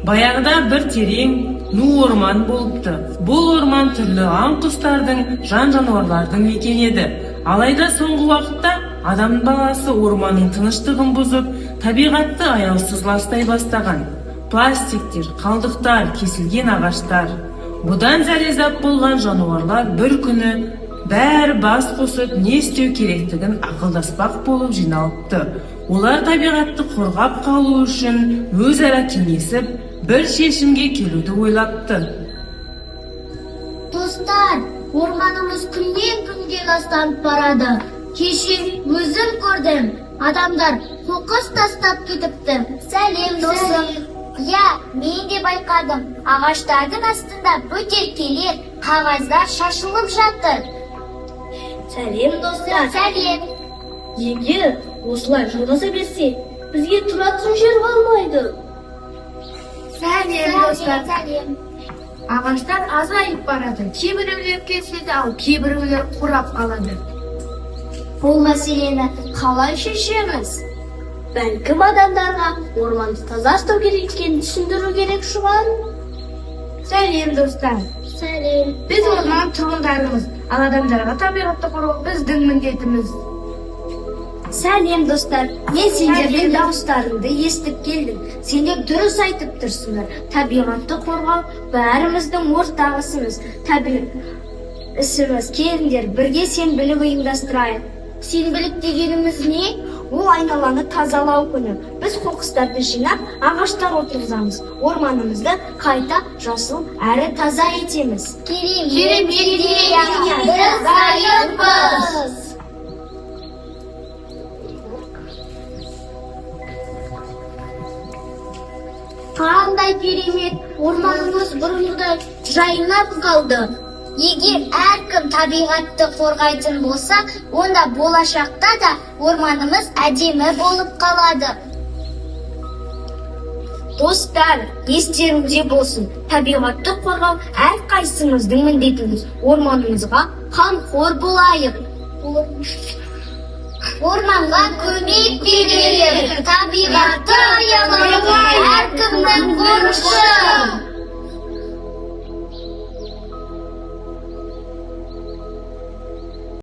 Баяғыда бір терең, ну орман болыпты. Бұл орман түрлі аң құстардың, жан жануарлардың мекен еді. Алайда соңғы уақытта адам баласы орманның тыныштығын бұзып, табиғатты аяусыз ластай бастаған. Пластиктер, қалдықтар, кесілген ағаштар. Бұдан зәрезап болған жануарлар бір күні бәрі бас қосып не істеу керектігін ақылдаспақ болып жиналыпты. Олар табиғатты қорғап қалу үшін өзара кеңесіп, бір шешімге келуді ойлапты. Достар, орманымыз күннен күнге ластанып барады. Кеше өзім көрдім, адамдар қоқыс тастап кетіпті. Сәлем, досым. Я, мен де байқадым. Ағаштардың астында бөтелкелер, қағаздар шашылып жатыр. Сәлем, достар. Сәлем. Егер осылай жалғаса берсе, бізге тұратын жер қалмайды. Сәлем, достар. Сәлем. Ағаштар азайып барады. Кейбіреулер кесіледі, ал кейбіреулер қурап қалады. Бұл мәселені қалай шешеміз? Бәлкім адамдарға орманды таза ұстау керек екенін түсіндіру керек шығар. Сәлем, достар. Сәлем. Біз орман тұрғындарымыз, ал адамдарға табиғатты қорғау біздің міндетіміз. Сәлем, достар. Мен сендердің дауыстарыңды естіп келдім. Сендер дұрыс айтып тұрсыңдар. Табиғатты қорғау бәріміздің ортақ ісіміз. Келіңдер, бірге сенбілік ұйымдастырайық. Сенбілік дегеніміз не? Ол айналаны тазалау күні. Біз қоқыстарды жинап, ағаштар отырғызамыз. Орманымызды қайта жасыл әрі таза етеміз. Керемет идея. Біз дайынбыз. Қандай керемет, орманымыз бұрынғыдай жайнап қалды. Егер әркім табиғатты қорғайтын болса, онда болашақта да орманымыз әдемі болып қалады. Достар, естеріңізде болсын, табиғатты қорғау әрқайсымыздың міндетіміз. Орманымызға қамқор болайық. Орманға көмек берейік, табиғатты аялайық, әркімнің борышы.